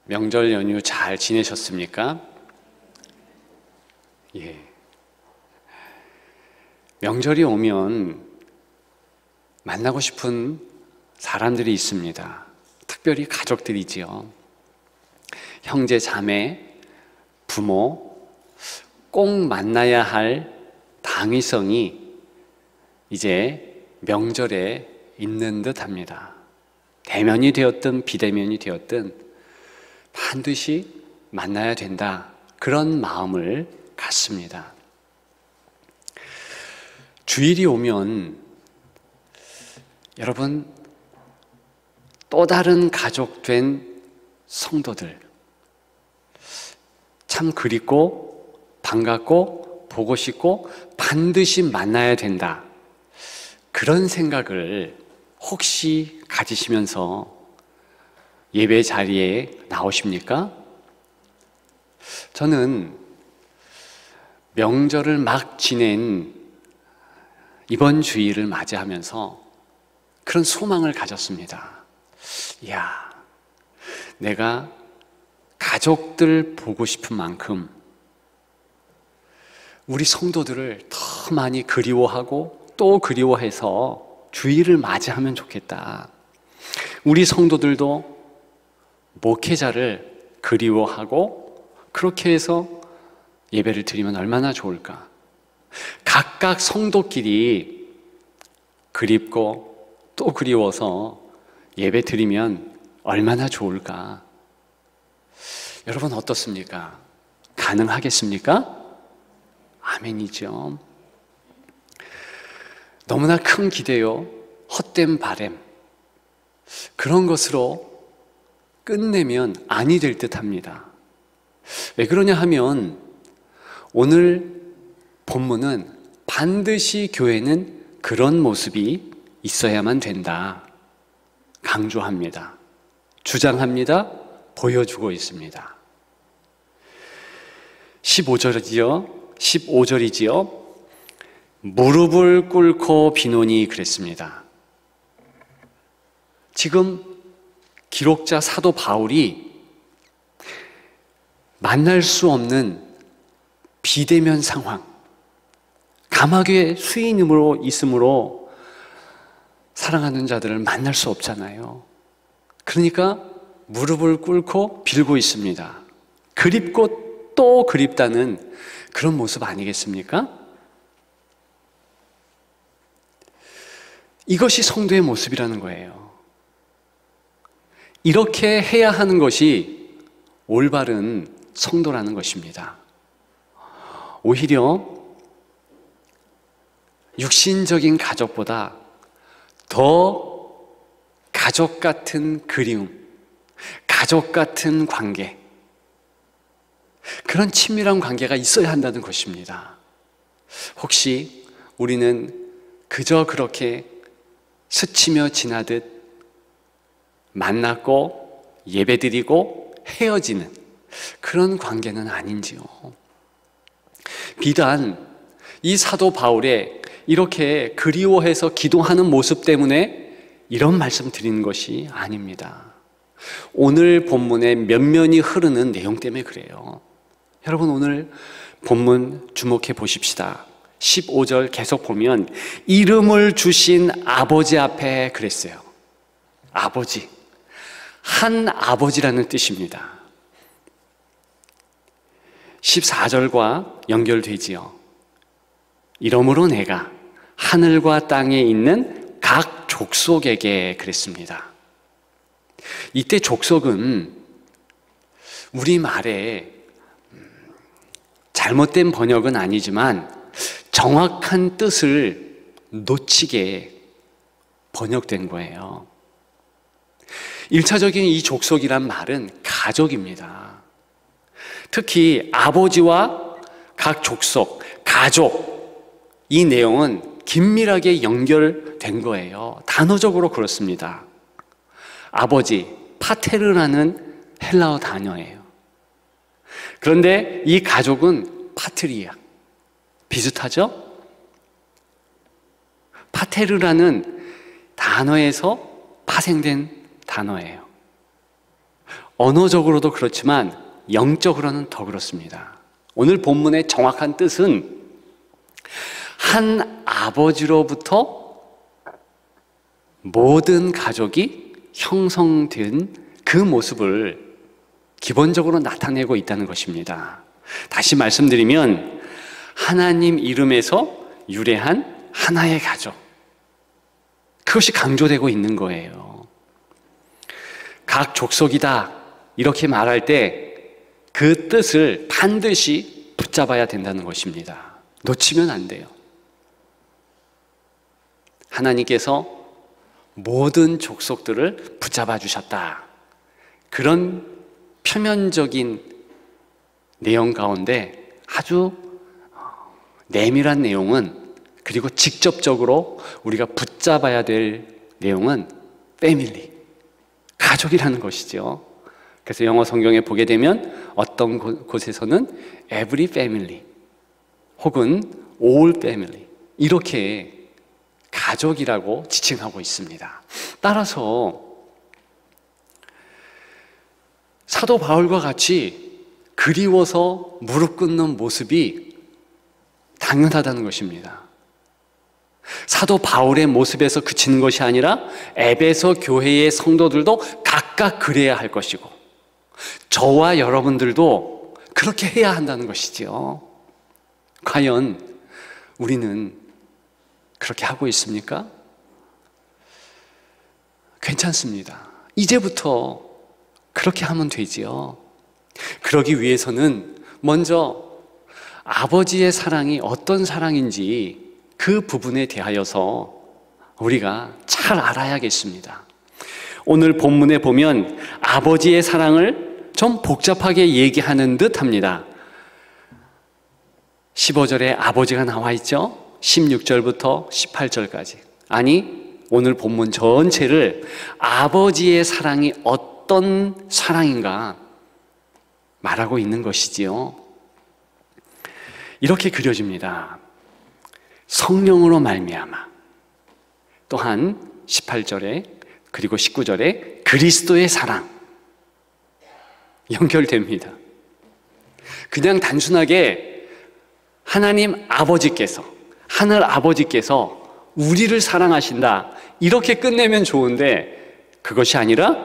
명절 연휴 잘 지내셨습니까? 예. 명절이 오면 만나고 싶은 사람들이 있습니다. 특별히 가족들이지요. 형제, 자매, 부모, 꼭 만나야 할 당위성이 이제 명절에 있는 듯 합니다. 대면이 되었든 비대면이 되었든 반드시 만나야 된다, 그런 마음을 갖습니다. 주일이 오면 여러분, 또 다른 가족 된 성도들 참 그립고 반갑고 보고 싶고 반드시 만나야 된다, 그런 생각을 혹시 가지시면서 예배 자리에 나오십니까? 저는 명절을 막 지낸 이번 주일을 맞이하면서 그런 소망을 가졌습니다. 이야, 내가 가족들 보고 싶은 만큼 우리 성도들을 더 많이 그리워하고 또 그리워해서 주일을 맞이하면 좋겠다. 우리 성도들도 목회자를 그리워하고 그렇게 해서 예배를 드리면 얼마나 좋을까. 각각 성도끼리 그립고 또 그리워서 예배 드리면 얼마나 좋을까. 여러분 어떻습니까? 가능하겠습니까? 아멘이죠. 너무나 큰 기대요, 헛된 바램, 그런 것으로 끝내면 아니 될 듯 합니다. 왜 그러냐 하면 오늘 본문은 반드시 교회는 그런 모습이 있어야만 된다 강조합니다. 주장합니다. 보여주고 있습니다. 15절이지요. 무릎을 꿇고 비노니 그랬습니다. 지금 기록자 사도 바울이 만날 수 없는 비대면 상황, 감옥에 수인으로 있으므로 사랑하는 자들을 만날 수 없잖아요. 그러니까 무릎을 꿇고 빌고 있습니다. 그립고 또 그립다는 그런 모습 아니겠습니까? 이것이 성도의 모습이라는 거예요. 이렇게 해야 하는 것이 올바른 성도라는 것입니다. 오히려 육신적인 가족보다 더 가족 같은 그리움, 가족 같은 관계, 그런 친밀한 관계가 있어야 한다는 것입니다. 혹시 우리는 그저 그렇게 스치며 지나듯 만났고 예배드리고 헤어지는 그런 관계는 아닌지요. 비단 이 사도 바울의 이렇게 그리워해서 기도하는 모습 때문에 이런 말씀 드리는 것이 아닙니다. 오늘 본문의 면면이 흐르는 내용 때문에 그래요. 여러분 오늘 본문 주목해 보십시다. 15절 계속 보면 이름을 주신 아버지 앞에 그랬어요. 아버지, 한 아버지라는 뜻입니다. 14절과 연결되지요. 이러므로 내가 하늘과 땅에 있는 각 족속에게 그랬습니다. 이때 족속은 우리말에 잘못된 번역은 아니지만 정확한 뜻을 놓치게 번역된 거예요. 1차적인 이 족속이란 말은 가족입니다. 특히 아버지와 각 족속, 가족, 이 내용은 긴밀하게 연결된 거예요. 단어적으로 그렇습니다. 아버지, 파테르라는 헬라어 단어예요. 그런데 이 가족은 파트리아, 비슷하죠? 파테르라는 단어에서 파생된 단어예요. 언어적으로도 그렇지만 영적으로는 더 그렇습니다. 오늘 본문의 정확한 뜻은 한 아버지로부터 모든 가족이 형성된 그 모습을 기본적으로 나타내고 있다는 것입니다. 다시 말씀드리면 하나님 이름에서 유래한 하나의 가족, 그것이 강조되고 있는 거예요. 각 족속이다 이렇게 말할 때 그 뜻을 반드시 붙잡아야 된다는 것입니다. 놓치면 안 돼요. 하나님께서 모든 족속들을 붙잡아 주셨다. 그런 표면적인 내용 가운데 아주 내밀한 내용은, 그리고 직접적으로 우리가 붙잡아야 될 내용은 패밀리, 가족이라는 것이죠. 그래서 영어 성경에 보게 되면 어떤 곳에서는 every family 혹은 all family 이렇게 가족이라고 지칭하고 있습니다. 따라서 사도 바울과 같이 그리워서 무릎 꿇는 모습이 당연하다는 것입니다. 사도 바울의 모습에서 그치는 것이 아니라 에베소 교회의 성도들도 각각 그래야 할 것이고, 저와 여러분들도 그렇게 해야 한다는 것이지요. 과연 우리는 그렇게 하고 있습니까? 괜찮습니다. 이제부터 그렇게 하면 되지요. 그러기 위해서는 먼저 아버지의 사랑이 어떤 사랑인지 그 부분에 대하여서 우리가 잘 알아야겠습니다. 오늘 본문에 보면 아버지의 사랑을 좀 복잡하게 얘기하는 듯 합니다. 15절에 아버지가 나와 있죠. 16절부터 18절까지. 아니, 오늘 본문 전체를 아버지의 사랑이 어떤 사랑인가 말하고 있는 것이지요. 이렇게 그려집니다. 성령으로 말미암아. 또한 18절에 그리고 19절에 그리스도의 사랑 연결됩니다. 그냥 단순하게 하나님 아버지께서, 하늘 아버지께서 우리를 사랑하신다 이렇게 끝내면 좋은데, 그것이 아니라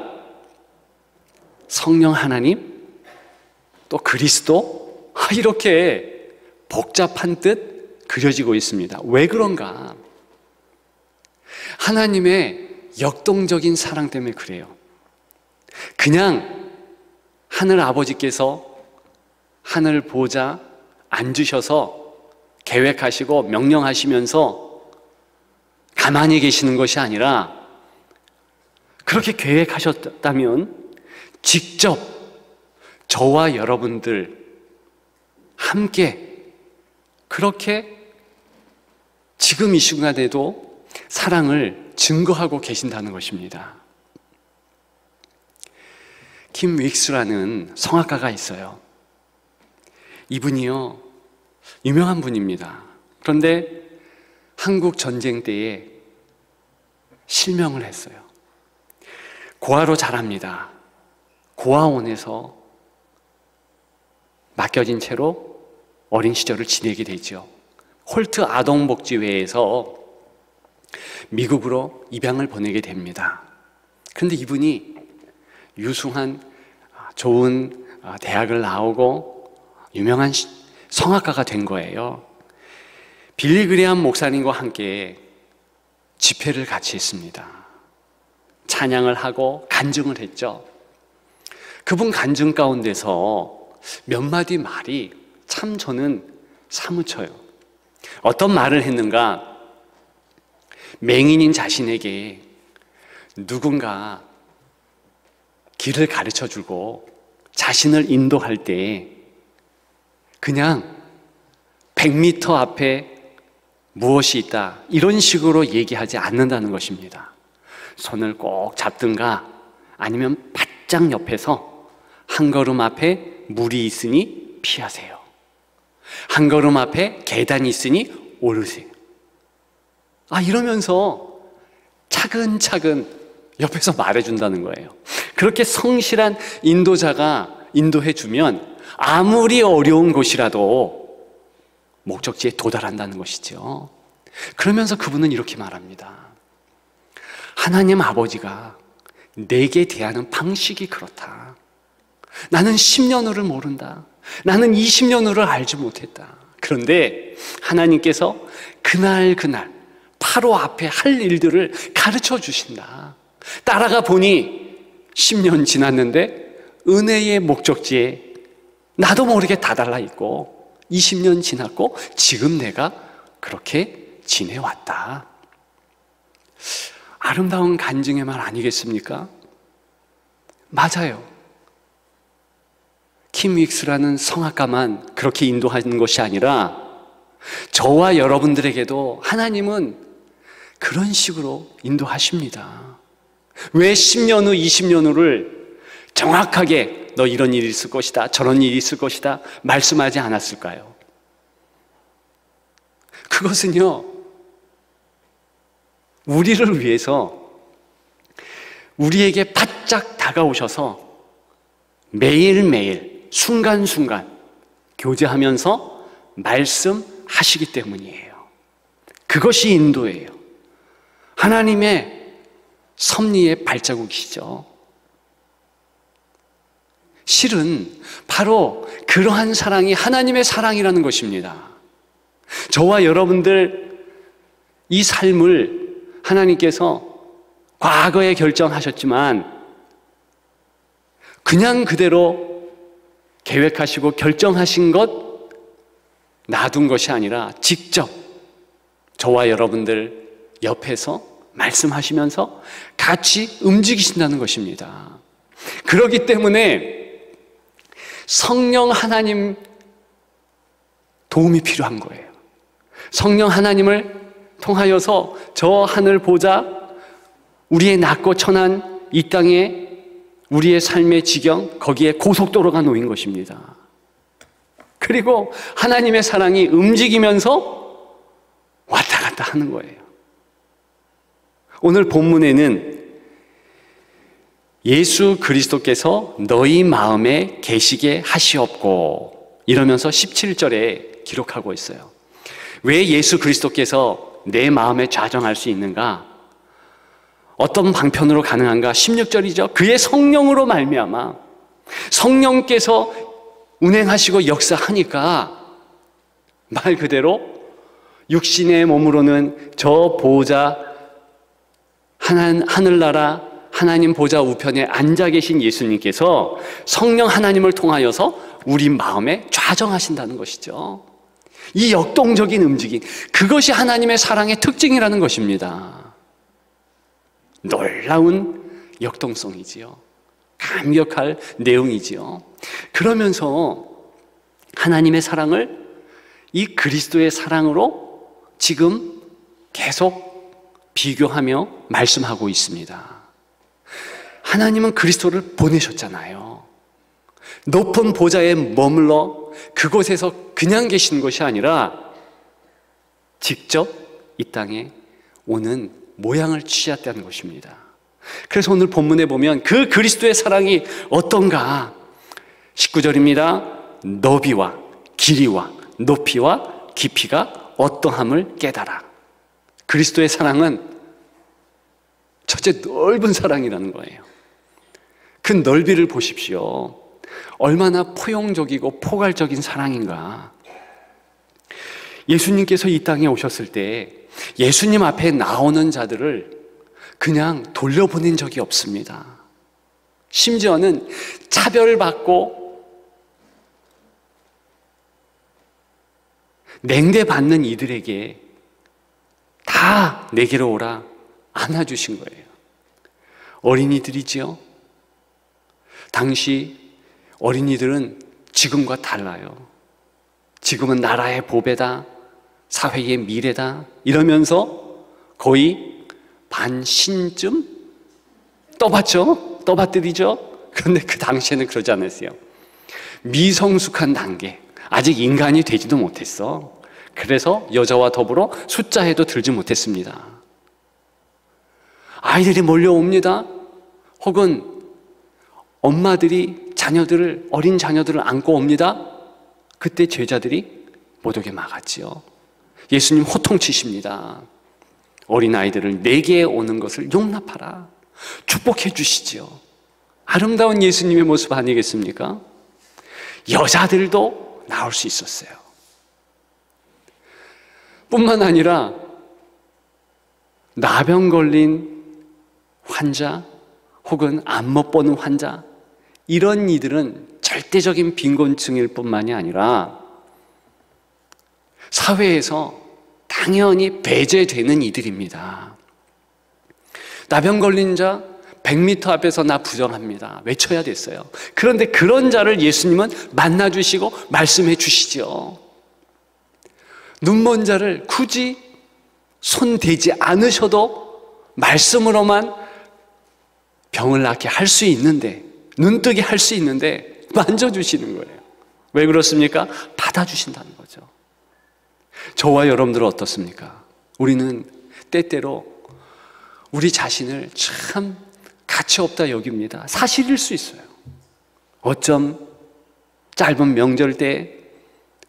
성령 하나님 또 그리스도, 이렇게 복잡한 뜻 그려지고 있습니다. 왜 그런가? 하나님의 역동적인 사랑 때문에 그래요. 그냥 하늘 아버지께서 하늘 보좌 앉으셔서 계획하시고 명령하시면서 가만히 계시는 것이 아니라, 그렇게 계획하셨다면 직접 저와 여러분들 함께 그렇게 지금 이 순간에도 사랑을 증거하고 계신다는 것입니다. 킴 윅스라는 성악가가 있어요. 이분이요, 유명한 분입니다. 그런데 한국 전쟁 때에 실명을 했어요. 고아로 자랍니다. 고아원에서 맡겨진 채로 어린 시절을 지내게 되죠. 홀트 아동복지회에서 미국으로 입양을 보내게 됩니다. 그런데 이분이 유수한 좋은 대학을 나오고 유명한 성악가가 된 거예요. 빌리 그레이엄 목사님과 함께 집회를 같이 했습니다. 찬양을 하고 간증을 했죠. 그분 간증 가운데서 몇 마디 말이 참 저는 사무쳐요. 어떤 말을 했는가? 맹인인 자신에게 누군가 길을 가르쳐주고 자신을 인도할 때 그냥 100m 앞에 무엇이 있다 이런 식으로 얘기하지 않는다는 것입니다. 손을 꼭 잡든가 아니면 바짝 옆에서 한 걸음 앞에 물이 있으니 피하세요. 한 걸음 앞에 계단이 있으니 오르세요. 이러면서 차근차근 옆에서 말해준다는 거예요. 그렇게 성실한 인도자가 인도해 주면 아무리 어려운 곳이라도 목적지에 도달한다는 것이죠. 그러면서 그분은 이렇게 말합니다. 하나님 아버지가 내게 대하는 방식이 그렇다. 나는 10년 후를 모른다. 나는 20년 후를 알지 못했다. 그런데 하나님께서 그날 바로 앞에 할 일들을 가르쳐 주신다. 따라가 보니 10년 지났는데 은혜의 목적지에 나도 모르게 다달라 있고 20년 지났고 지금 내가 그렇게 지내왔다. 아름다운 간증의 말 아니겠습니까? 맞아요. 킴 윅스라는 성악가만 그렇게 인도하는 것이 아니라 저와 여러분들에게도 하나님은 그런 식으로 인도하십니다. 왜 10년 후, 20년 후를 정확하게 너 이런 일이 있을 것이다, 저런 일이 있을 것이다 말씀하지 않았을까요? 그것은요, 우리를 위해서 우리에게 바짝 다가오셔서 매일매일 순간순간 교제하면서 말씀하시기 때문이에요. 그것이 인도예요. 하나님의 섭리의 발자국이시죠. 실은 바로 그러한 사랑이 하나님의 사랑이라는 것입니다. 저와 여러분들 이 삶을 하나님께서 과거에 결정하셨지만 그냥 그대로 계획하시고 결정하신 것 놔둔 것이 아니라 직접 저와 여러분들 옆에서 말씀하시면서 같이 움직이신다는 것입니다. 그렇기 때문에 성령 하나님 도움이 필요한 거예요. 성령 하나님을 통하여서 저 하늘 보자 우리의 낮고 천한 이 땅에 우리의 삶의 지경 거기에 고속도로가 놓인 것입니다. 그리고 하나님의 사랑이 움직이면서 왔다 갔다 하는 거예요. 오늘 본문에는 예수 그리스도께서 너희 마음에 계시게 하시옵고 이러면서 17절에 기록하고 있어요. 왜 예수 그리스도께서 내 마음에 좌정할 수 있는가? 어떤 방편으로 가능한가? 16절이죠. 그의 성령으로 말미암아 성령께서 운행하시고 역사하니까 말 그대로 육신의 몸으로는 저 보호자 하늘나라 하나님 보좌 우편에 앉아 계신 예수님께서 성령 하나님을 통하여서 우리 마음에 좌정하신다는 것이죠. 이 역동적인 움직임, 그것이 하나님의 사랑의 특징이라는 것입니다. 놀라운 역동성이지요. 감격할 내용이지요. 그러면서 하나님의 사랑을 이 그리스도의 사랑으로 지금 계속 비교하며 말씀하고 있습니다. 하나님은 그리스도를 보내셨잖아요. 높은 보좌에 머물러 그곳에서 그냥 계시는 것이 아니라 직접 이 땅에 오는 모양을 취하였다는 것입니다. 그래서 오늘 본문에 보면 그 그리스도의 사랑이 어떤가? 19절입니다. 너비와 길이와 높이와 깊이가 어떠함을 깨달아. 그리스도의 사랑은 첫째 넓은 사랑이라는 거예요. 그 넓이를 보십시오. 얼마나 포용적이고 포괄적인 사랑인가. 예수님께서 이 땅에 오셨을 때 예수님 앞에 나오는 자들을 그냥 돌려보낸 적이 없습니다. 심지어는 차별받고 냉대받는 이들에게 다 내게로 오라 안아주신 거예요. 어린이들이지요. 당시 어린이들은 지금과 달라요. 지금은 나라의 보배다, 사회의 미래다 이러면서 거의 반신쯤 떠받들이죠. 그런데 그 당시에는 그러지 않았어요. 미성숙한 단계, 아직 인간이 되지도 못했어. 그래서 여자와 더불어 숫자에도 들지 못했습니다. 아이들이 몰려옵니다. 혹은 엄마들이 어린 자녀들을 안고 옵니다. 그때 제자들이 못 오게 막았지요. 예수님 호통치십니다. 어린아이들을 내게 오는 것을 용납하라. 축복해 주시지요. 아름다운 예수님의 모습 아니겠습니까? 여자들도 나올 수 있었어요. 뿐만 아니라 나병 걸린 환자 혹은 안 못 보는 환자, 이런 이들은 절대적인 빈곤층일 뿐만이 아니라 사회에서 당연히 배제되는 이들입니다. 나병 걸린 자 100m 앞에서 나 부정합니다. 외쳐야 됐어요. 그런데 그런 자를 예수님은 만나주시고 말씀해 주시죠. 눈먼 자를 굳이 손 대지 않으셔도 말씀으로만 병을 낫게 할 수 있는데, 눈뜨게 할 수 있는데 만져주시는 거예요. 왜 그렇습니까? 받아주신다는 거죠. 저와 여러분들은 어떻습니까? 우리는 때때로 우리 자신을 참 가치 없다 여깁니다. 사실일 수 있어요. 어쩜 짧은 명절 때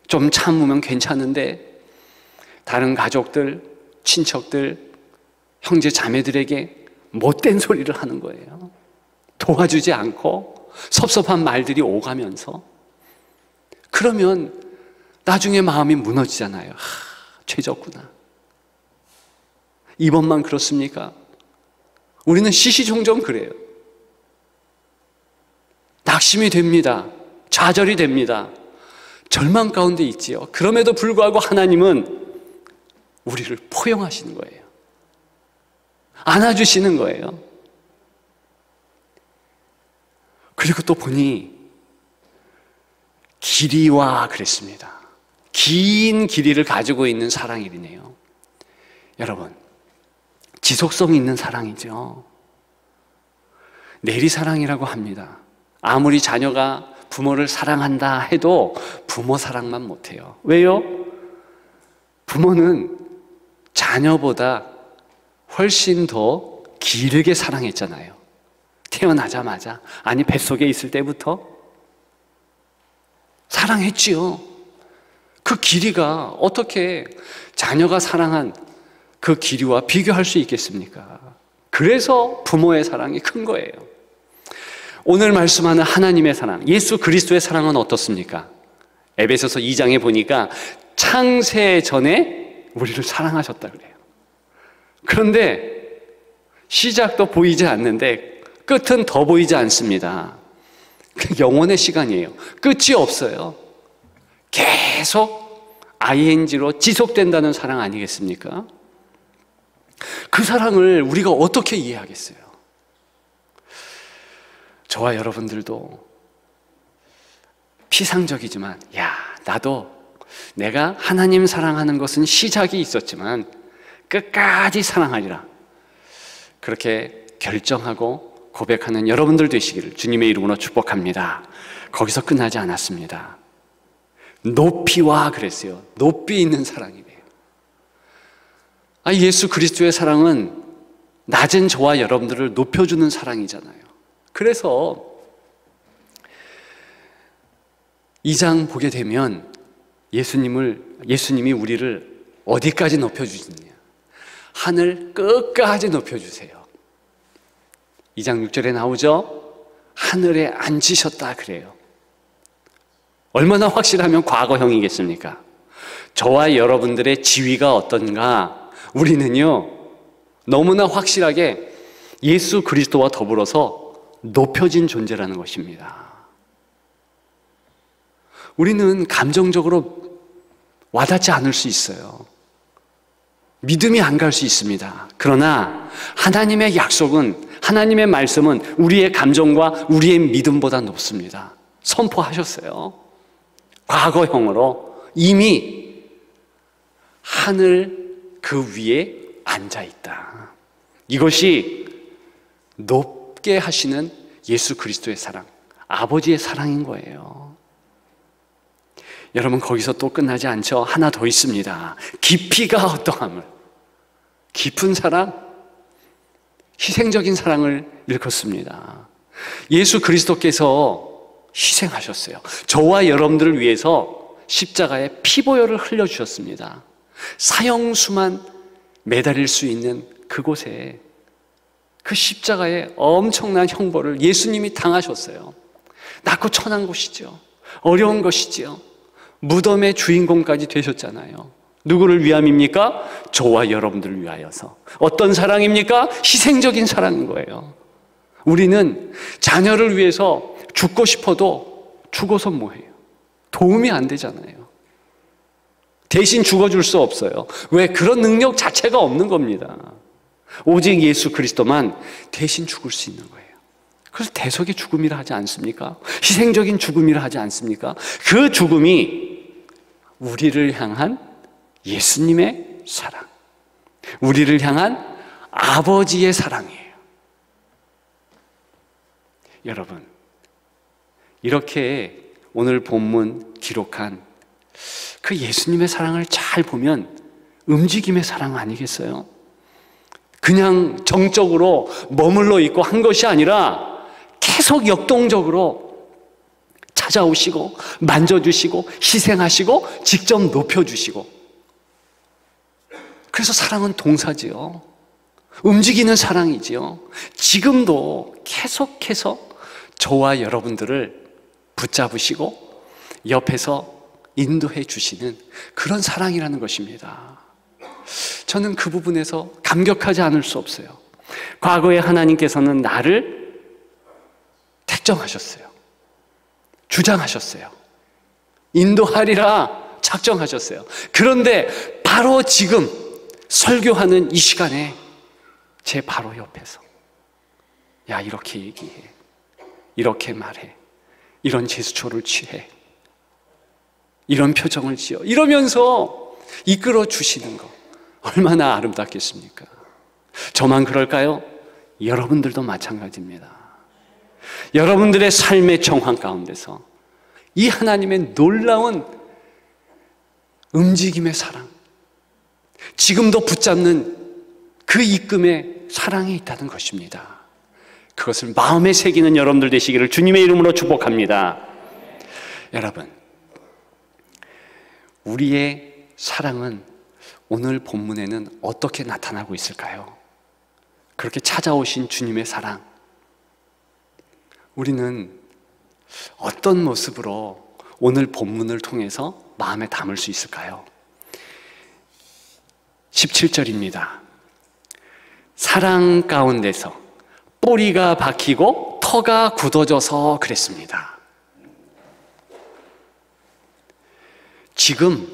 좀 참으면 괜찮은데 다른 가족들, 친척들, 형제 자매들에게 못된 소리를 하는 거예요. 도와주지 않고 섭섭한 말들이 오가면서, 그러면 나중에 마음이 무너지잖아요. 죄졌구나. 이번만 그렇습니까? 우리는 시시종종 그래요. 낙심이 됩니다. 좌절이 됩니다. 절망 가운데 있지요. 그럼에도 불구하고 하나님은 우리를 포용하시는 거예요. 안아주시는 거예요. 그리고 또 보니 길이와 그랬습니다. 긴 길이를 가지고 있는 사랑이네요. 여러분, 지속성 있는 사랑이죠. 내리사랑이라고 합니다. 아무리 자녀가 부모를 사랑한다 해도 부모 사랑만 못해요. 왜요? 부모는 자녀보다 훨씬 더 길게 사랑했잖아요. 태어나자마자, 아니 뱃속에 있을 때부터 사랑했지요. 그 길이가 어떻게 자녀가 사랑한 그 길이와 비교할 수 있겠습니까? 그래서 부모의 사랑이 큰 거예요. 오늘 말씀하는 하나님의 사랑, 예수 그리스도의 사랑은 어떻습니까? 에베소서 2장에 보니까 창세 전에 우리를 사랑하셨다 그래요. 그런데 시작도 보이지 않는데 끝은 더 보이지 않습니다. 영원의 시간이에요. 끝이 없어요. 계속 ing로 지속된다는 사랑 아니겠습니까? 그 사랑을 우리가 어떻게 이해하겠어요? 저와 여러분들도 피상적이지만, 나도 내가 하나님 사랑하는 것은 시작이 있었지만 끝까지 사랑하리라, 그렇게 결정하고 고백하는 여러분들 되시기를 주님의 이름으로 축복합니다. 거기서 끝나지 않았습니다. 높이와 그랬어요. 높이 있는 사랑이래요. 예수 그리스도의 사랑은 낮은 저와 여러분들을 높여주는 사랑이잖아요. 그래서 2장 보게 되면 예수님이 우리를 어디까지 높여주시느냐, 하늘 끝까지 높여주세요. 2장 6절에 나오죠. 하늘에 앉으셨다 그래요. 얼마나 확실하면 과거형이겠습니까? 저와 여러분들의 지위가 어떤가, 우리는요 너무나 확실하게 예수 그리스도와 더불어서 높여진 존재라는 것입니다. 우리는 감정적으로 와닿지 않을 수 있어요. 믿음이 안 갈 수 있습니다. 그러나 하나님의 약속은, 하나님의 말씀은 우리의 감정과 우리의 믿음보다 높습니다. 선포하셨어요. 과거형으로 이미 하늘 그 위에 앉아있다. 이것이 높게 하시는 예수 그리스도의 사랑, 아버지의 사랑인 거예요. 여러분, 거기서 또 끝나지 않죠. 하나 더 있습니다. 깊이가 어떠함을, 깊은 사랑, 희생적인 사랑을 일컫습니다. 예수 그리스도께서 희생하셨어요. 저와 여러분들을 위해서 십자가에 피보혈을 흘려주셨습니다. 사형수만 매달릴 수 있는 그곳에 그 십자가의 엄청난 형벌을 예수님이 당하셨어요. 낮고 천한 곳이죠. 어려운 것이지요. 무덤의 주인공까지 되셨잖아요. 누구를 위함입니까? 저와 여러분들을 위하여서. 어떤 사랑입니까? 희생적인 사랑인 거예요. 우리는 자녀를 위해서 죽고 싶어도 죽어서 뭐해요? 도움이 안 되잖아요. 대신 죽어줄 수 없어요. 왜? 그런 능력 자체가 없는 겁니다. 오직 예수 그리스도만 대신 죽을 수 있는 거예요. 그래서 대속의 죽음이라 하지 않습니까? 희생적인 죽음이라 하지 않습니까? 그 죽음이 우리를 향한 예수님의 사랑, 우리를 향한 아버지의 사랑이에요. 여러분, 이렇게 오늘 본문 기록한 그 예수님의 사랑을 잘 보면 움직임의 사랑 아니겠어요? 그냥 정적으로 머물러 있고 한 것이 아니라 계속 역동적으로 찾아오시고 만져주시고 희생하시고 직접 높여주시고. 그래서 사랑은 동사지요. 움직이는 사랑이지요. 지금도 계속해서 저와 여러분들을 붙잡으시고 옆에서 인도해 주시는 그런 사랑이라는 것입니다. 저는 그 부분에서 감격하지 않을 수 없어요. 과거에 하나님께서는 나를 택정하셨어요. 주장하셨어요. 인도하리라 작정하셨어요. 그런데 바로 지금 설교하는 이 시간에 제 바로 옆에서 야, 이렇게 얘기해, 이렇게 말해, 이런 제스처를 취해, 이런 표정을 지어, 이러면서 이끌어 주시는 거 얼마나 아름답겠습니까? 저만 그럴까요? 여러분들도 마찬가지입니다. 여러분들의 삶의 정황 가운데서 이 하나님의 놀라운 움직임의 사랑, 지금도 붙잡는 그 이끔의 사랑이 있다는 것입니다. 그것을 마음에 새기는 여러분들 되시기를 주님의 이름으로 축복합니다. 여러분, 우리의 사랑은 오늘 본문에는 어떻게 나타나고 있을까요? 그렇게 찾아오신 주님의 사랑, 우리는 어떤 모습으로 오늘 본문을 통해서 마음에 담을 수 있을까요? 17절입니다. 사랑 가운데서 뿌리가 박히고 터가 굳어져서 그랬습니다. 지금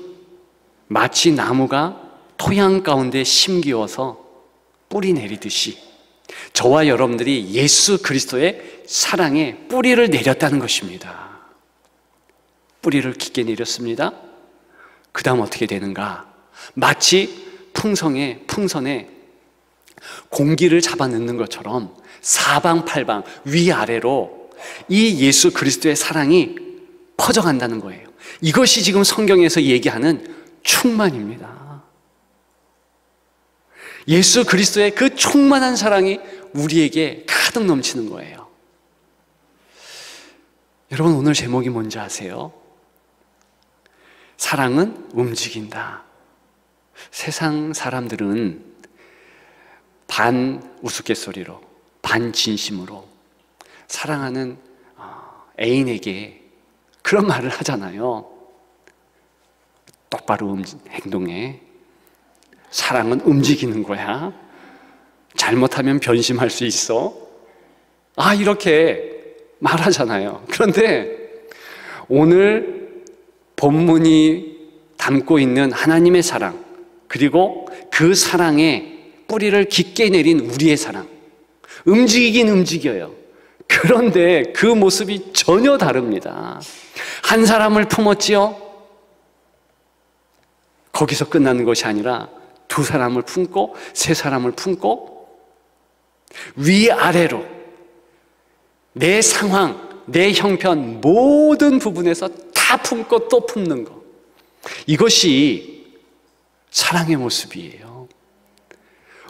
마치 나무가 토양 가운데 심기어서 뿌리 내리듯이 저와 여러분들이 예수 그리스도의 사랑에 뿌리를 내렸다는 것입니다. 뿌리를 깊게 내렸습니다. 그 다음 어떻게 되는가? 마치 풍선에 공기를 잡아 넣는 것처럼 사방팔방 위아래로 이 예수 그리스도의 사랑이 퍼져간다는 거예요. 이것이 지금 성경에서 얘기하는 충만입니다. 예수 그리스도의 그 충만한 사랑이 우리에게 가득 넘치는 거예요. 여러분, 오늘 제목이 뭔지 아세요? 사랑은 움직인다. 세상 사람들은 반 우스갯소리로, 반 진심으로 사랑하는 애인에게 그런 말을 하잖아요. 똑바로 행동해. 사랑은 움직이는 거야. 잘못하면 변심할 수 있어. 이렇게 말하잖아요. 그런데 오늘 본문이 담고 있는 하나님의 사랑, 그리고 그 사랑에 뿌리를 깊게 내린 우리의 사랑, 움직이긴 움직여요. 그런데 그 모습이 전혀 다릅니다. 한 사람을 품었지요? 거기서 끝나는 것이 아니라 두 사람을 품고 세 사람을 품고 위아래로 내 상황, 내 형편 모든 부분에서 다 품고 또 품는 것, 이것이 사랑의 모습이에요.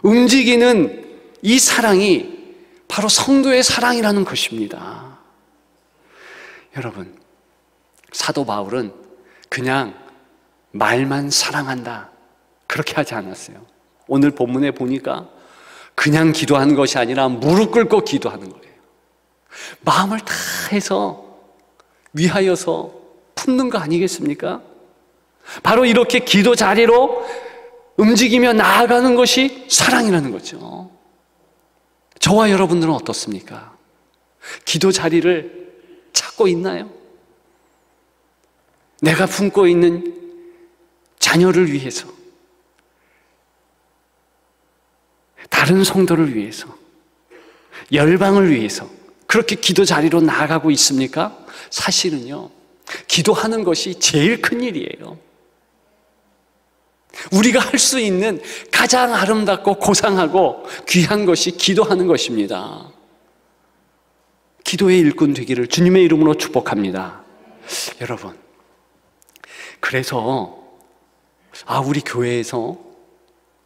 움직이는 이 사랑이 바로 성도의 사랑이라는 것입니다. 여러분, 사도 바울은 그냥 말만 사랑한다 그렇게 하지 않았어요. 오늘 본문에 보니까 그냥 기도하는 것이 아니라 무릎 꿇고 기도하는 거예요. 마음을 다해서 위하여서 품는 거 아니겠습니까? 바로 이렇게 기도 자리로 움직이며 나아가는 것이 사랑이라는 거죠. 저와 여러분들은 어떻습니까? 기도 자리를 찾고 있나요? 내가 품고 있는 자녀를 위해서, 다른 성도를 위해서, 열방을 위해서 그렇게 기도 자리로 나아가고 있습니까? 사실은요, 기도하는 것이 제일 큰 일이에요. 우리가 할 수 있는 가장 아름답고 고상하고 귀한 것이 기도하는 것입니다. 기도의 일꾼 되기를 주님의 이름으로 축복합니다. 여러분, 그래서 우리 교회에서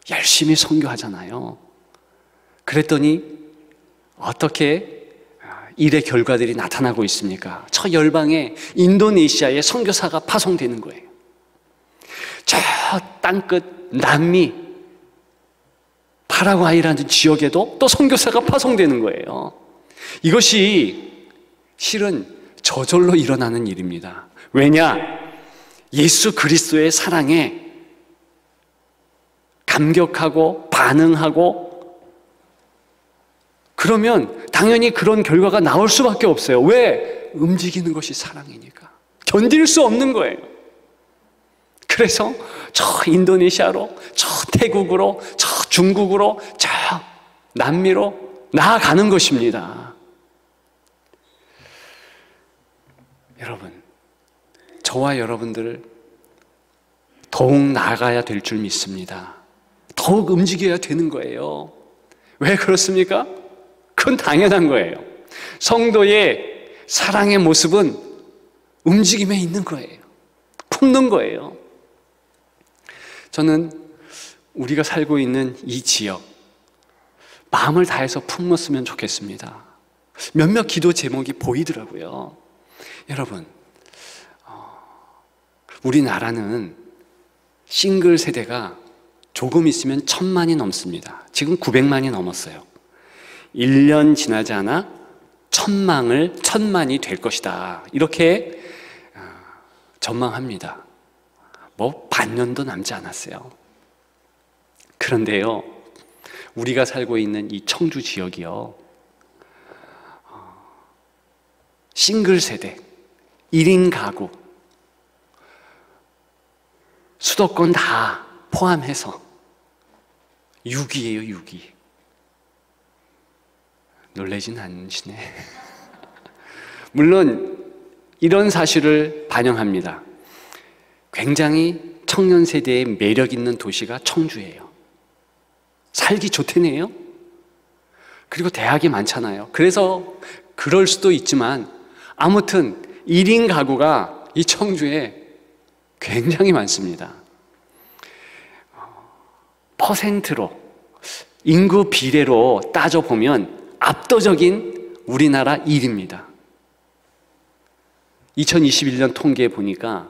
열심히 선교하잖아요. 그랬더니 어떻게 일의 결과들이 나타나고 있습니까? 저 열방에 인도네시아에 선교사가 파송되는 거예요. 저 땅끝 남미 파라과이라는 지역에도 또 선교사가 파송되는 거예요. 이것이 실은 저절로 일어나는 일입니다. 왜냐? 예수 그리스도의 사랑에 감격하고 반응하고 그러면 당연히 그런 결과가 나올 수밖에 없어요. 왜? 움직이는 것이 사랑이니까. 견딜 수 없는 거예요. 그래서 저 인도네시아로, 저 태국으로, 저 중국으로, 저 남미로 나아가는 것입니다. 여러분, 저와 여러분들 더욱 나아가야 될 줄 믿습니다. 더욱 움직여야 되는 거예요. 왜 그렇습니까? 그건 당연한 거예요. 성도의 사랑의 모습은 움직임에 있는 거예요. 품는 거예요. 저는 우리가 살고 있는 이 지역, 마음을 다해서 품었으면 좋겠습니다. 몇몇 기도 제목이 보이더라고요. 여러분, 우리나라는 싱글 세대가 조금 있으면 1000만이 넘습니다. 지금 900만이 넘었어요. 1년 지나지 않아 1000만이 될 것이다. 이렇게 전망합니다. 반년도 남지 않았어요. 그런데요, 우리가 살고 있는 이 청주 지역이요, 싱글 세대, 1인 가구, 수도권 다 포함해서 6위예요, 6위. 놀라진 않으시네. 물론 이런 사실을 반영합니다. 굉장히 청년 세대의 매력 있는 도시가 청주예요. 살기 좋다네요. 그리고 대학이 많잖아요. 그래서 그럴 수도 있지만 아무튼 1인 가구가 이 청주에 굉장히 많습니다. 퍼센트로, 인구 비례로 따져보면 압도적인 우리나라 1위입니다. 2021년 통계에 보니까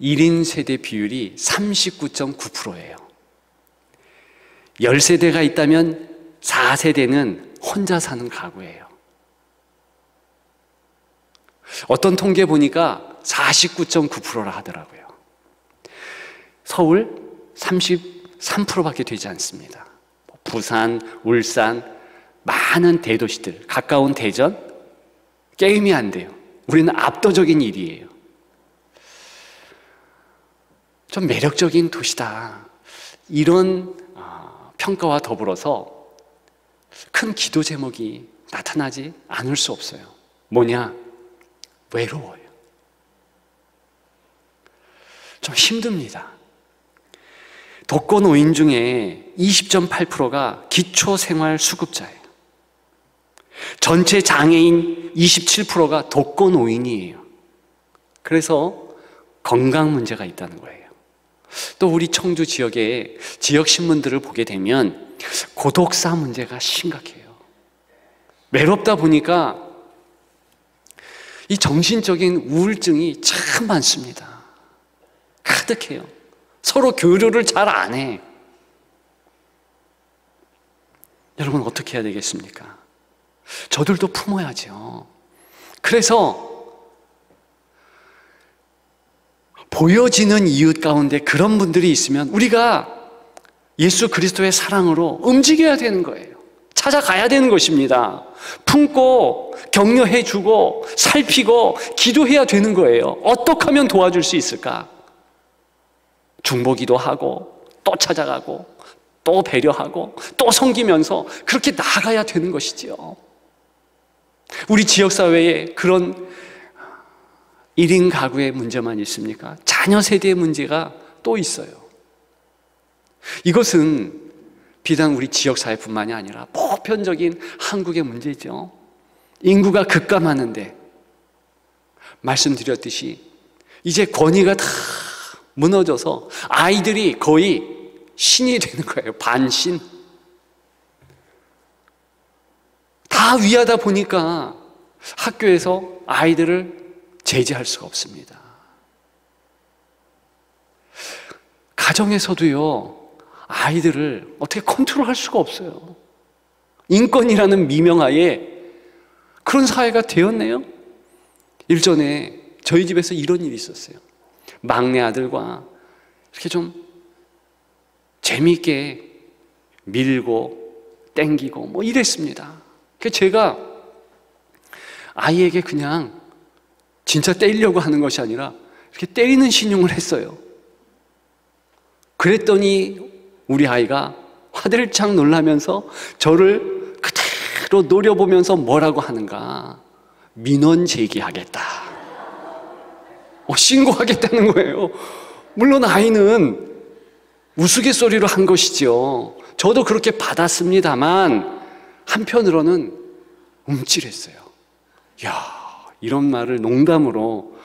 1인 세대 비율이 39.9%예요. 10세대가 있다면 4세대는 혼자 사는 가구예요. 어떤 통계 보니까 49.9%라 하더라고요. 서울 33%밖에 되지 않습니다. 부산, 울산, 많은 대도시들, 가까운 대전, 게임이 안 돼요. 우리는 압도적인 1위예요. 좀 매력적인 도시다. 이런 평가와 더불어서 큰 기도 제목이 나타나지 않을 수 없어요. 뭐냐? 외로워요. 좀 힘듭니다. 독거노인 중에 20.8%가 기초생활수급자예요. 전체 장애인 27%가 독거노인이에요. 그래서 건강 문제가 있다는 거예요. 또 우리 청주 지역의 지역 신문들을 보게 되면 고독사 문제가 심각해요. 외롭다 보니까 이 정신적인 우울증이 참 많습니다. 가득해요. 서로 교류를 잘 안 해. 여러분 어떻게 해야 되겠습니까? 저들도 품어야죠. 그래서 보여지는 이웃 가운데 그런 분들이 있으면 우리가 예수 그리스도의 사랑으로 움직여야 되는 거예요. 찾아가야 되는 것입니다. 품고 격려해주고 살피고 기도해야 되는 거예요. 어떻게 하면 도와줄 수 있을까? 중보기도 하고 또 찾아가고 또 배려하고 또 섬기면서 그렇게 나아가야 되는 것이지요. 우리 지역사회에 그런 1인 가구의 문제만 있습니까? 자녀 세대의 문제가 또 있어요. 이것은 비단 우리 지역사회뿐만이 아니라 보편적인 한국의 문제죠. 인구가 급감하는데 말씀드렸듯이 이제 권위가 다 무너져서 아이들이 거의 신이 되는 거예요. 반신. 다 위하다 보니까 학교에서 아이들을 제재할 수가 없습니다. 가정에서도요, 아이들을 어떻게 컨트롤할 수가 없어요. 인권이라는 미명하에 그런 사회가 되었네요. 일전에 저희 집에서 이런 일이 있었어요. 막내 아들과 이렇게 좀 재미있게 밀고 땡기고 뭐 이랬습니다. 그래서 제가 아이에게 그냥 진짜 때리려고 하는 것이 아니라 이렇게 때리는 신용을 했어요. 그랬더니 우리 아이가 화들짝 놀라면서 저를 그대로 노려보면서 뭐라고 하는가? 민원 제기하겠다. 신고하겠다는 거예요. 물론 아이는 우스갯소리로 한 것이죠. 저도 그렇게 받았습니다만 한편으로는 움찔했어요. 야, 이런 말을 농담으로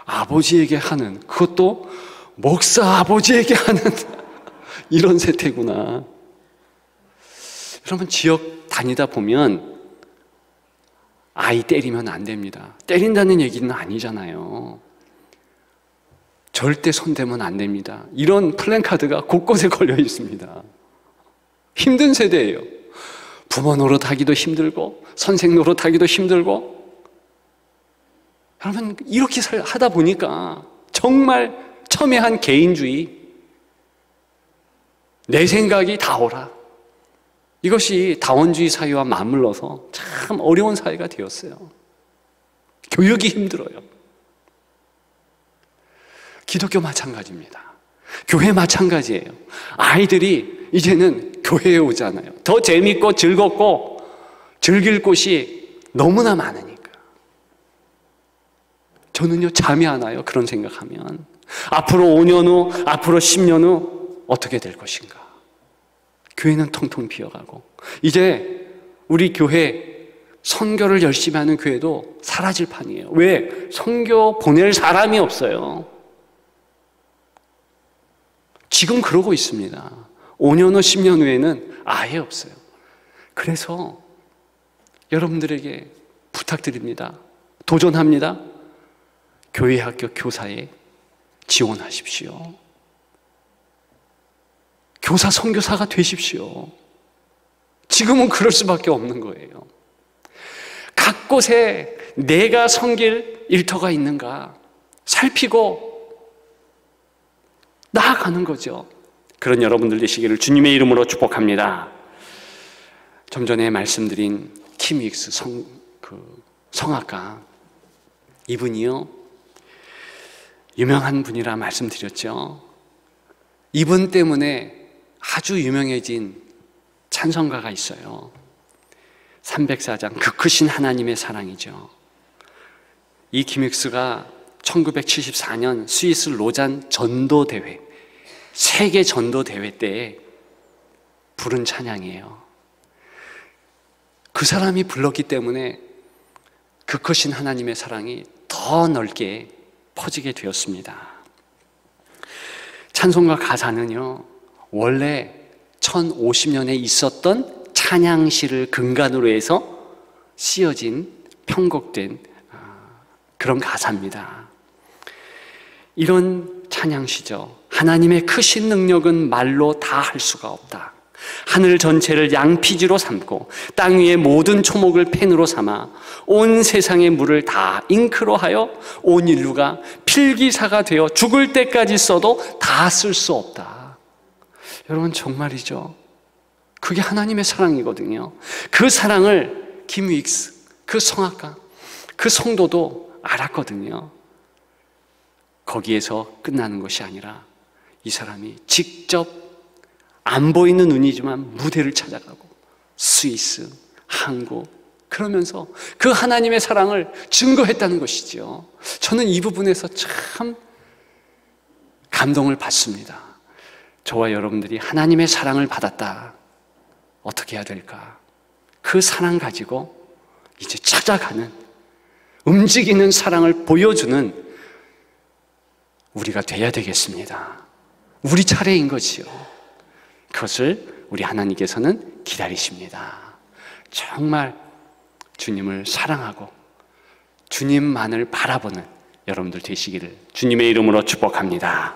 아버지에게 하는, 그것도 목사 아버지에게 하는 이런 세태구나. 여러분, 지역 다니다 보면 아이 때리면 안 됩니다. 때린다는 얘기는 아니잖아요. 절대 손대면 안 됩니다. 이런 플랜카드가 곳곳에 걸려 있습니다. 힘든 세대예요. 부모 노릇하기도 힘들고 선생 노릇하기도 힘들고. 여러분, 이렇게 하다 보니까 정말 첨예한 개인주의, 내 생각이 다 옳아, 이것이 다원주의 사회와 맞물러서 참 어려운 사회가 되었어요. 교육이 힘들어요. 기독교 마찬가지입니다. 교회 마찬가지예요. 아이들이 이제는 교회에 오잖아요. 더 재밌고 즐겁고 즐길 곳이 너무나 많으니까. 저는요, 잠이 안 와요. 그런 생각하면. 앞으로 5년 후, 앞으로 10년 후 어떻게 될 것인가. 교회는 텅텅 비어가고, 이제 우리 교회 선교를 열심히 하는 교회도 사라질 판이에요. 왜? 선교 보낼 사람이 없어요. 지금 그러고 있습니다. 5년 후, 10년 후에는 아예 없어요. 그래서 여러분들에게 부탁드립니다. 도전합니다. 교회 학교 교사에 지원하십시오. 교사 선교사가 되십시오. 지금은 그럴 수밖에 없는 거예요. 각 곳에 내가 섬길 일터가 있는가 살피고 나아가는 거죠. 그런 여러분들 되시기를 주님의 이름으로 축복합니다. 좀 전에 말씀드린 킴 윅스 성악가, 이분이요, 유명한 분이라 말씀드렸죠. 이분 때문에 아주 유명해진 찬송가가 있어요. 304장, 그 크신 하나님의 사랑이죠. 이 킴 윅스가 1974년 스위스 로잔 전도대회, 세계 전도대회 때 부른 찬양이에요. 그 사람이 불렀기 때문에 그 크신 하나님의 사랑이 더 넓게 퍼지게 되었습니다. 찬송가 가사는요, 원래 1050년에 있었던 찬양시를 근간으로 해서 씌어진 편곡된 그런 가사입니다. 이런 찬양시죠. 하나님의 크신 능력은 말로 다 할 수가 없다. 하늘 전체를 양피지로 삼고 땅 위의 모든 초목을 펜으로 삼아 온 세상의 물을 다 잉크로 하여 온 인류가 필기사가 되어 죽을 때까지 써도 다 쓸 수 없다. 여러분 정말이죠. 그게 하나님의 사랑이거든요. 그 사랑을 김 윅스, 그 성악가, 그 성도도 알았거든요. 거기에서 끝나는 것이 아니라 이 사람이 직접 안 보이는 눈이지만 무대를 찾아가고 스위스, 한국 그러면서 그 하나님의 사랑을 증거했다는 것이죠. 저는 이 부분에서 참 감동을 받습니다. 저와 여러분들이 하나님의 사랑을 받았다. 어떻게 해야 될까? 그 사랑 가지고 이제 찾아가는, 움직이는 사랑을 보여주는 우리가 돼야 되겠습니다. 우리 차례인 거지요. 그것을 우리 하나님께서는 기다리십니다. 정말 주님을 사랑하고 주님만을 바라보는 여러분들 되시기를 주님의 이름으로 축복합니다.